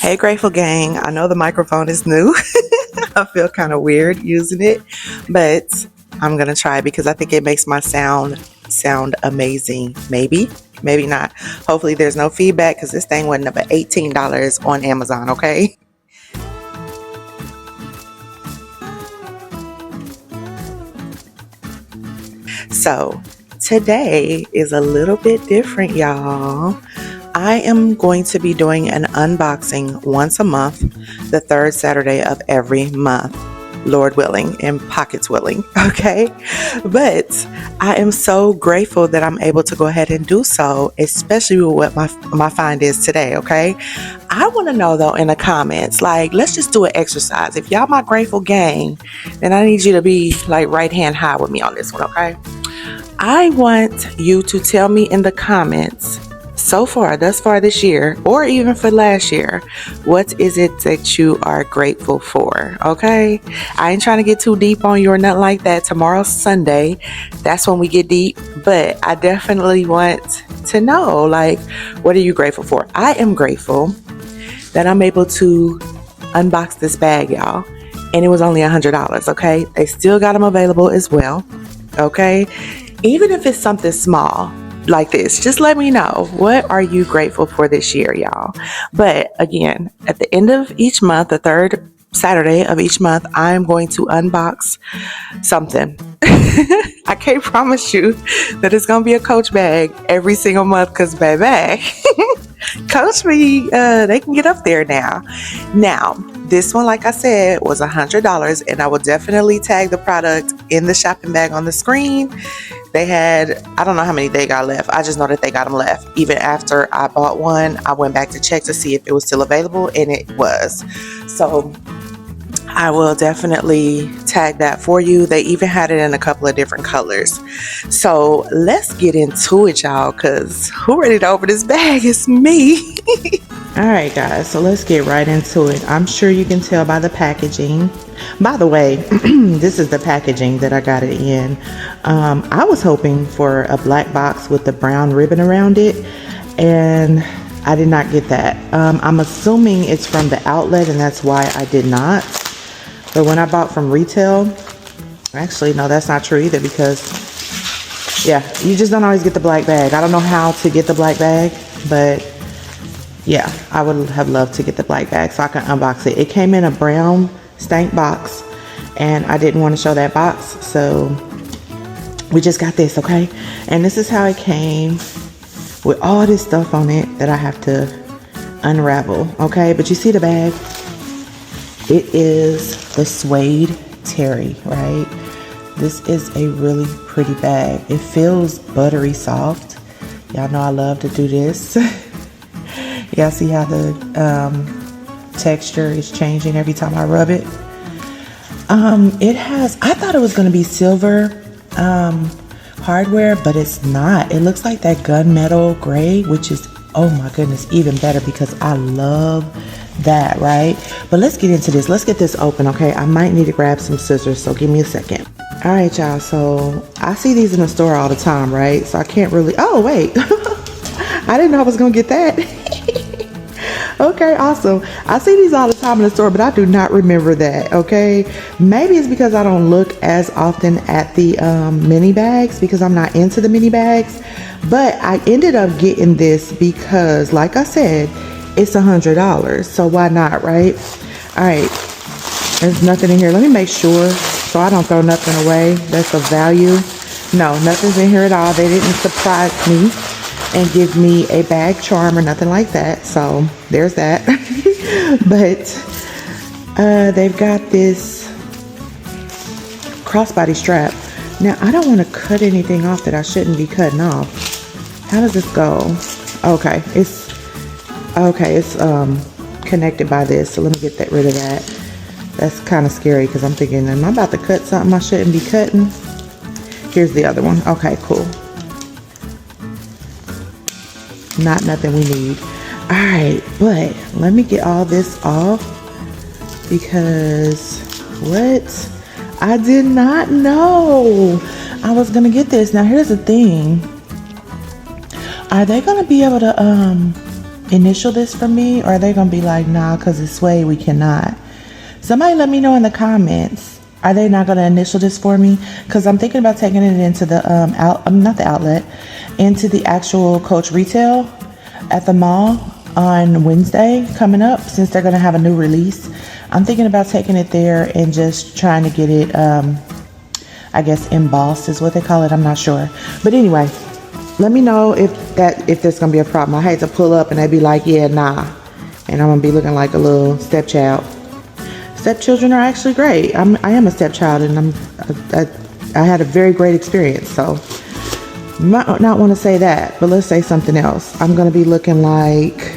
Hey, Grateful Gang. I know the microphone is new. I feel kind of weird using it, but I'm going to try because I think it makes my sound amazing. Maybe not. Hopefully there's no feedback because this thing went up at $18 on Amazon, okay? So today is a little bit different, y'all. I am going to be doing an unboxing once a month, the third Saturday of every month, Lord willing and pockets willing, okay? But I am so grateful that I'm able to go ahead and do so, especially with what my find is today, okay? I want to know though in the comments, like, let's just do an exercise. If y'all my grateful gang, then I need you to be like right hand high with me on this one, okay? I want you to tell me in the comments thus far this year, or even for last year, what is it that you are grateful for? Okay, I ain't trying to get too deep on you or nothing like that. Tomorrow's Sunday, that's when we get deep, but I definitely want to know, like, what are you grateful for? I am grateful that I'm able to unbox this bag, y'all, and it was only $100. Okay, they still got them available as well. Okay, even if it's something small like this, just let me know, what are you grateful for this year, y'all? But again, at the end of each month, the third Saturday of each month, I'm going to unbox something. I can't promise you that it's going to be a Coach bag every single month because, baby, Coach me, they can get up there now. Now, this one, like I said, was $100, and I will definitely tag the product in the shopping bag on the screen. They had, I don't know how many they got left. I just know that they got them left. Even after I bought one, I went back to check to see if it was still available, and it was. So I will definitely tag that for you. They even had it in a couple of different colors. So let's get into it, y'all, because who ready to open this bag? It's me. All right, guys, so let's get right into it. I'm sure you can tell by the packaging. By the way, this is the packaging that I got it in. I was hoping for a black box with the brown ribbon around it, and I did not get that. I'm assuming it's from the outlet, and that's why I did not. But when I bought from retail, actually, no, that's not true either, because, yeah, you just don't always get the black bag. I don't know how to get the black bag, but yeah, I would have loved to get the black bag so I can unbox it. It came in a brown stank box, and I didn't want to show that box, so we just got this, okay? And this is how it came, with all this stuff on it that I have to unravel, okay? But you see the bag? It is the suede terry, right? This is a really pretty bag. It feels buttery soft. Y'all know I love to do this. Y'all see how the texture is changing every time I rub it. It has, I thought it was going to be silver hardware, but it's not. It looks like that gunmetal gray, which is, oh my goodness, even better, because I love that, right? But let's get into this. Let's get this open, okay? I might need to grab some scissors, so give me a second. All right, y'all, so I see these in the store all the time, right? So I can't really, oh wait, I didn't know I was gonna get that. Okay, awesome. I see these all the time in the store, but I do not remember that, okay? Maybe it's because I don't look as often at the mini bags, because I'm not into the mini bags. But I ended up getting this because, like I said, it's $100, so why not, right? All right, there's nothing in here. Let me make sure so I don't throw nothing away that's of value. No, nothing's in here at all. They didn't surprise me and give me a bag charm or nothing like that, so there's that. But they've got this crossbody strap. Now, I don't want to cut anything off that I shouldn't be cutting off. How does this go? Okay, it's connected by this, so let me get rid of that. That's kind of scary because I'm thinking, am I about to cut something I shouldn't be cutting? Here's the other one. Okay, cool. Not nothing we need. All right, but let me get all this off, because what? I did not know I was gonna get this. Now here's the thing. Are they gonna be able to initial this for me, or are they gonna be like, nah, because it's suede, we cannot? Somebody let me know in the comments. Are they not gonna initial this for me? Because I'm thinking about taking it into the not the outlet, into the actual Coach retail at the mall on Wednesday coming up, since they're gonna have a new release. I'm thinking about taking it there and just trying to get it, I guess embossed is what they call it. I'm not sure, but anyway, let me know if there's gonna be a problem. I hate to pull up and they be like, yeah, nah, and I'm gonna be looking like a little stepchild. Stepchildren are actually great. I am a stepchild, and I had a very great experience. So, might not want to say that, but let's say something else. I'm gonna be looking like,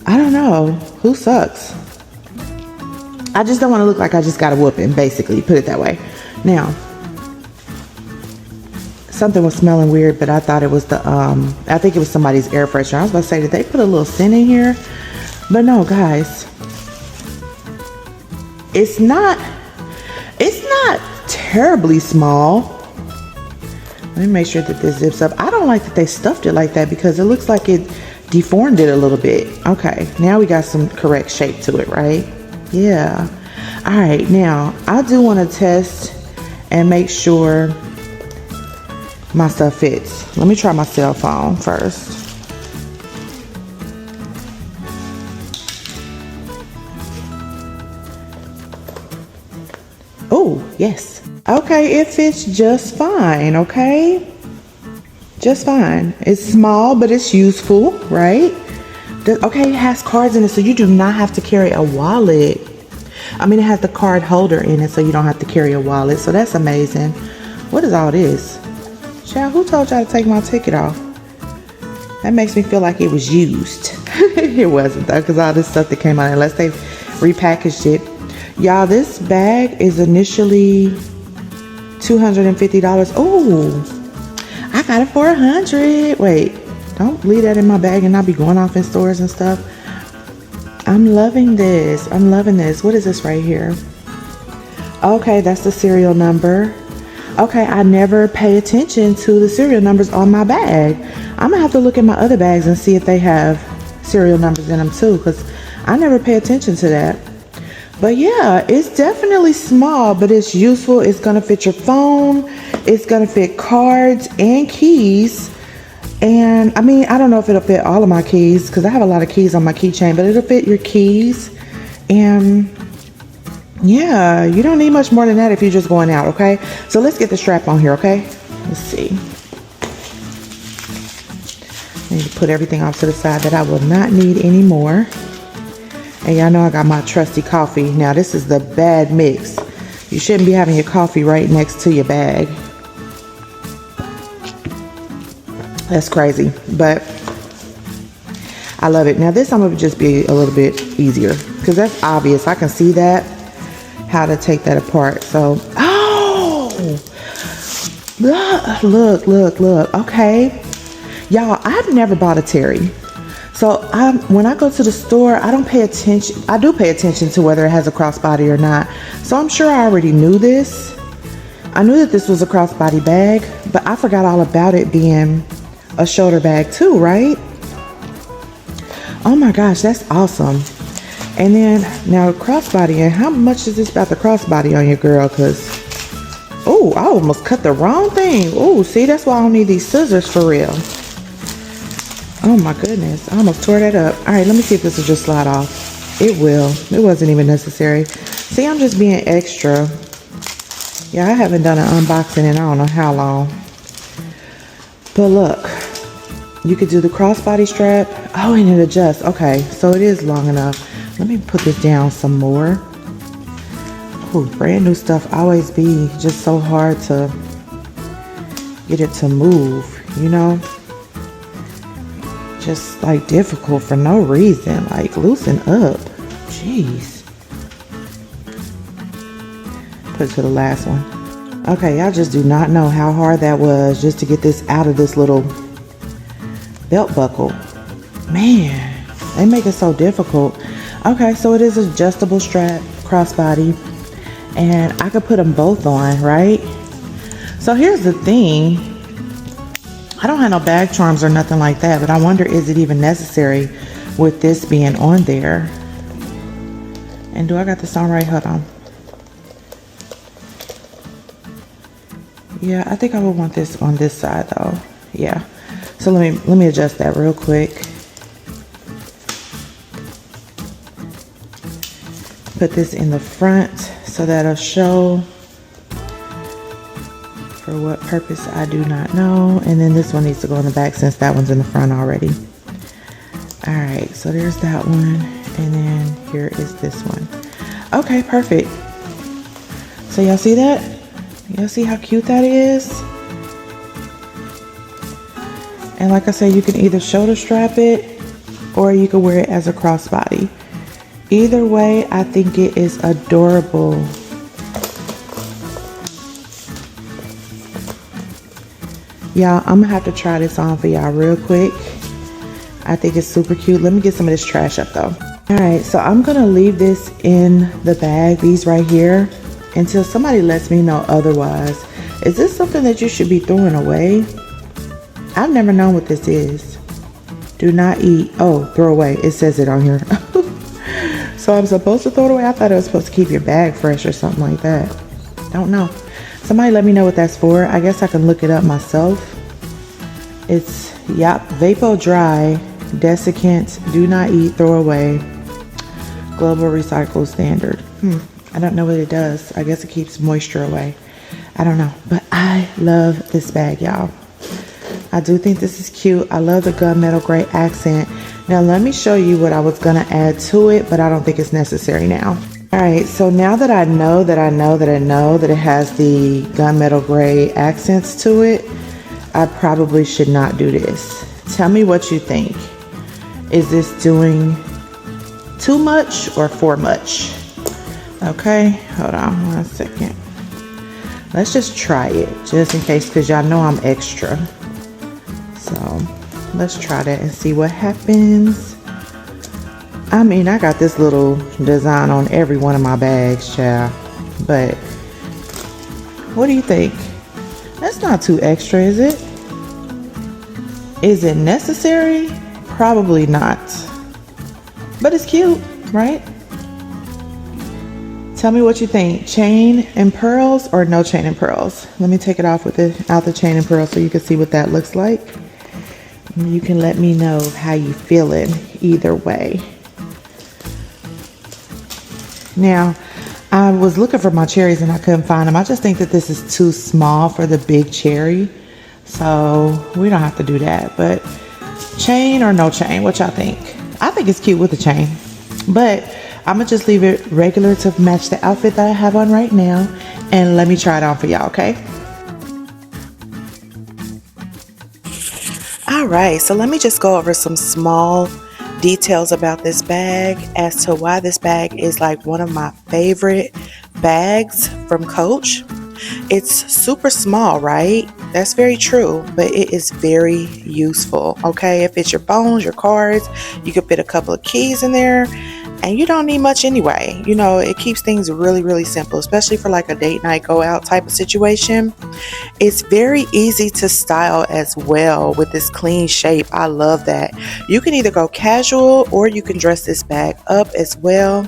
I don't know, who sucks. I just don't want to look like I just got a whooping, basically, put it that way. Now, something was smelling weird, but I thought it was I think it was somebody's air freshener. I was about to say, did they put a little scent in here? But no, guys, it's not terribly small. Let me make sure that this zips up. I don't like that they stuffed it like that, because it looks like it deformed it a little bit. Okay, now we got some correct shape to it, right? Yeah. All right, now I do want to test and make sure my stuff fits. Let me try my cell phone first. Oh, yes. Okay, it fits just fine, okay? Just fine. It's small, but it's useful, right? Okay, it has cards in it, so you do not have to carry a wallet. I mean, it has the card holder in it, so you don't have to carry a wallet, so that's amazing. What is all this? Child, who told y'all to take my ticket off? That makes me feel like it was used. It wasn't, though, because all this stuff that came out, unless they repackaged it. Y'all, this bag is initially $250. Oh, I got it for $100. Wait, don't leave that in my bag and I'll be going off in stores and stuff. I'm loving this. I'm loving this. What is this right here? Okay, that's the serial number. Okay, I never pay attention to the serial numbers on my bag. I'm gonna have to look at my other bags and see if they have serial numbers in them too, because I never pay attention to that. But yeah, it's definitely small, but it's useful. It's gonna fit your phone. It's gonna fit cards and keys. And I mean, I don't know if it'll fit all of my keys, because I have a lot of keys on my keychain, but it'll fit your keys. And yeah, you don't need much more than that if you're just going out, okay? So let's get the strap on here, okay? Let's see. I need to put everything off to the side that I will not need anymore. And y'all know I got my trusty coffee. Now this is the bad mix. You shouldn't be having your coffee right next to your bag. That's crazy, but I love it. Now this I'm gonna just be a little bit easier, because that's obvious. I can see that, how to take that apart. So, oh, look. Okay, y'all, I've never bought a Terry. So when I go to the store, I don't pay attention. I do pay attention to whether it has a crossbody or not. So I'm sure I already knew this. I knew that this was a crossbody bag, but I forgot all about it being a shoulder bag too, right? Oh my gosh, that's awesome. And then now crossbody, and how much is this about the crossbody on your girl? Because, oh, I almost cut the wrong thing. Oh, see, that's why I don't need these scissors for real. Oh my goodness, I almost tore that up. All right, let me see if this will just slide off. It will. It wasn't even necessary. See, I'm just being extra. Yeah, I haven't done an unboxing in I don't know how long. But look, you could do the crossbody strap. Oh, and it adjusts. Okay, so it is long enough. Let me put this down some more. Oh, brand new stuff always be just so hard to get it to move, you know? Just like difficult for no reason. Like, loosen up. Jeez. Put it to the last one. Okay, y'all just do not know how hard that was just to get this out of this little belt buckle. Man, they make it so difficult. Okay, so it is adjustable strap, crossbody, and I could put them both on, right? So here's the thing. I don't have no bag charms or nothing like that, but I wonder, is it even necessary with this being on there? And do I got this on right? Hold on. Yeah, I think I would want this on this side though. Yeah. So let me adjust that real quick. Put this in the front so that'll show. For what purpose, I do not know. And then this one needs to go in the back since that one's in the front already. All right, so there's that one. And then here is this one. Okay, perfect. So y'all see that? Y'all see how cute that is? And like I said, you can either shoulder strap it or you can wear it as a crossbody. Either way, I think it is adorable. Y'all, I'm gonna have to try this on for y'all real quick. I think it's super cute. Let me get some of this trash up though. All right, so I'm gonna leave this in the bag, these right here, until somebody lets me know otherwise. Is this something that you should be throwing away? I've never known what this is. Do not eat. Oh, throw away. It says it on here. So I'm supposed to throw it away? I thought it was supposed to keep your bag fresh or something like that. Don't know. Somebody let me know what that's for. I guess I can look it up myself. It's, yep, Vapo Dry, Desiccant, Do Not Eat, Throw Away, Global Recycle Standard. I don't know what it does. I guess it keeps moisture away. I don't know. But I love this bag, y'all. I do think this is cute. I love the gunmetal gray accent. Now let me show you what I was gonna add to it, but I don't think it's necessary now. All right, so now that I know that it has the gunmetal gray accents to it, I probably should not do this. Tell me what you think. Is this doing too much or for much? Okay, hold on 1 second. Let's just try it, just in case, because y'all know I'm extra. So let's try that and see what happens. I mean, I got this little design on every one of my bags, child. But what do you think? That's not too extra, is it? Is it necessary? Probably not. But it's cute, right? Tell me what you think. Chain and pearls or no chain and pearls? Let me take it off without the chain and pearls so you can see what that looks like. You can let me know how you feeling either way. Now, I was looking for my cherries and I couldn't find them. I just think that this is too small for the big cherry. So we don't have to do that. But chain or no chain, what y'all think? I think it's cute with the chain. But I'm going to just leave it regular to match the outfit that I have on right now. And let me try it on for y'all, okay? All right, so let me just go over some small details about this bag as to why this bag is like one of my favorite bags from Coach. It's super small, right? That's very true, but it is very useful, okay? It fits your phones, your cards. You could fit a couple of keys in there, and you don't need much anyway. You know, it keeps things really, really simple, especially for like a date night, go out type of situation. It's very easy to style as well with this clean shape. I love that. You can either go casual or you can dress this bag up as well,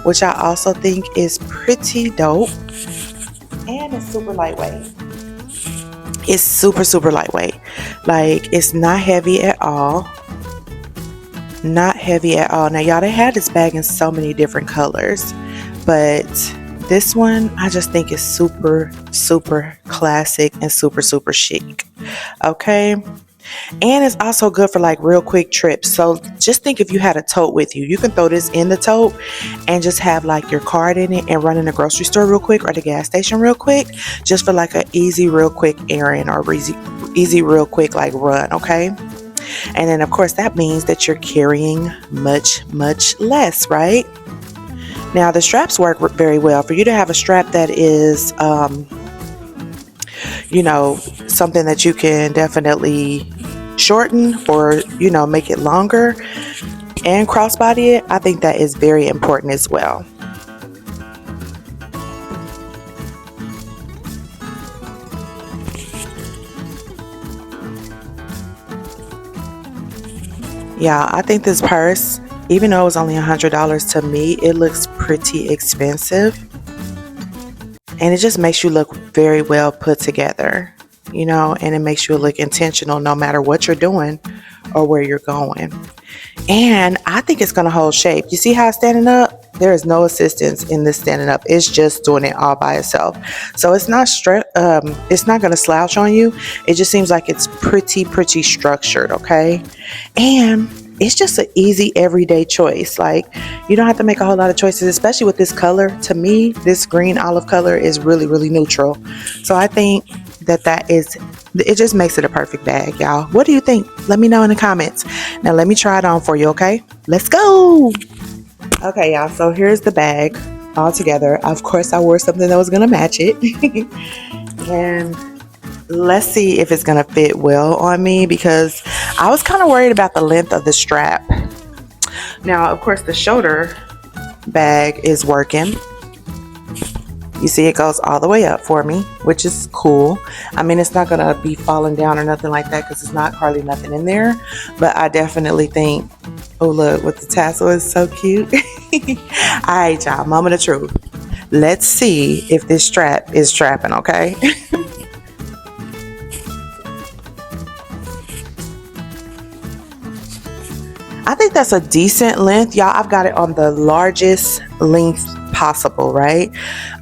which I also think is pretty dope. And it's super lightweight. It's super, super lightweight. Like, it's not heavy at all. Not heavy at all. Now, y'all, they had this bag in so many different colors, but this one I just think is super, super classic and super, super chic. Okay. And it's also good for like real quick trips. So just think, if you had a tote with you, you can throw this in the tote and just have like your card in it and run in the grocery store real quick or the gas station real quick, just for like an easy, real quick errand or easy, real quick like run. Okay. And then of course that means that you're carrying much, much less, right? Now the straps work very well. For you to have a strap that is, you know, something that you can definitely shorten or, you know, make it longer and crossbody it, I think that is very important as well. Yeah, I think this purse, even though it was only $100 to me, it looks pretty expensive. And it just makes you look very well put together, and it makes you look intentional no matter what you're doing or where you're going. And I think it's going to hold shape. You see how it's standing up? There is no assistance in this standing up. It's just doing it all by itself. So it's not it's not going to slouch on you. It just seems like it's pretty structured, okay? And it's just an easy everyday choice. Like, you don't have to make a whole lot of choices, especially with this color. To me, this green olive color is really neutral. So I think it just makes it a perfect bag, y'all. What do you think? Let me know in the comments. Now let me try it on for you, okay? Let's go. Okay, y'all, so here's the bag all together. Of course, I wore something that was gonna match it. And let's see if it's gonna fit well on me, because I was kind of worried about the length of the strap. Now, of course, the shoulder bag is working. You see it goes all the way up for me, which is cool. I mean, it's not gonna be falling down or nothing like that because it's not hardly nothing in there. But I definitely think, oh look, with the tassel is so cute. All right, y'all, moment of truth. Let's see if this strap is strapping, okay? I think that's a decent length, y'all. I've got it on the largest length possible, right?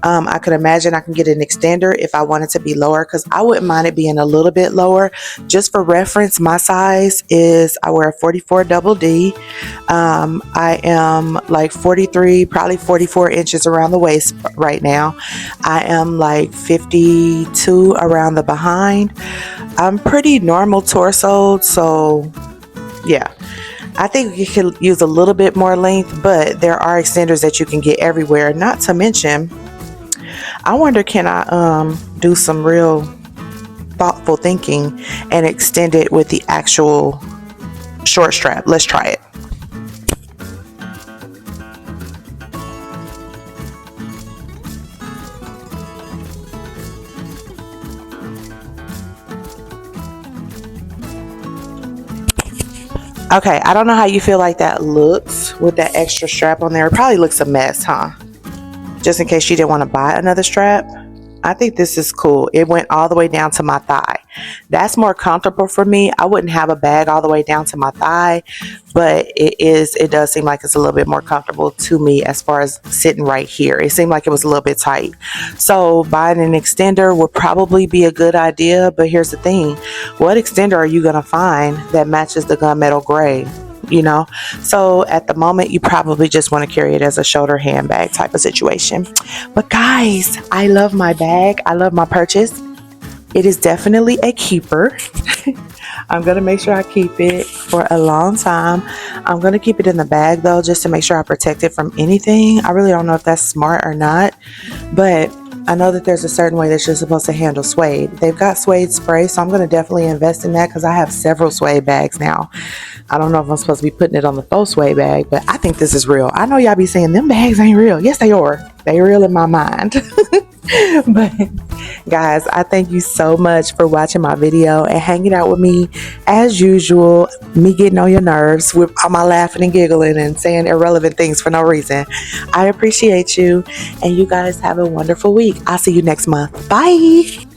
I could imagine I can get an extender if I want it to be lower, because I wouldn't mind it being a little bit lower. Just for reference, my size is, I wear a 44 double D. I am like 43, probably 44 inches around the waist right now. I am like 52 around the behind. I'm pretty normal torso, so yeah. I think you could use a little bit more length, but there are extenders that you can get everywhere. Not to mention, I wonder, can I do some real thoughtful thinking and extend it with the actual short strap? Let's try it. Okay, I don't know how you feel like that looks with that extra strap on there. It probably looks a mess, huh? Just in case you didn't want to buy another strap. I think this is cool. It went all the way down to my thigh. That's more comfortable for me. I wouldn't have a bag all the way down to my thigh, but it does seem like it's a little bit more comfortable to me as far as sitting right here. It seemed like it was a little bit tight. So buying an extender would probably be a good idea, but here's the thing. What extender are you going to find that matches the gunmetal gray? So at the moment you probably just want to carry it as a shoulder handbag type of situation. But guys, I love my bag. I love my purchase. It is definitely a keeper. I'm going to make sure I keep it for a long time. I'm going to keep it in the bag though, just to make sure I protect it from anything. I really don't know if that's smart or not, but I know that there's a certain way that you're supposed to handle suede. They've got suede spray, so I'm going to definitely invest in that because I have several suede bags now. I don't know if I'm supposed to be putting it on the faux suede bag, but I think this is real. I know y'all be saying them bags ain't real. Yes, they are. They real in my mind. But guys, I thank you so much for watching my video and hanging out with me as usual. Me getting on your nerves with all my laughing and giggling and saying irrelevant things for no reason. I appreciate you, and you guys have a wonderful week. I'll see you next month. Bye.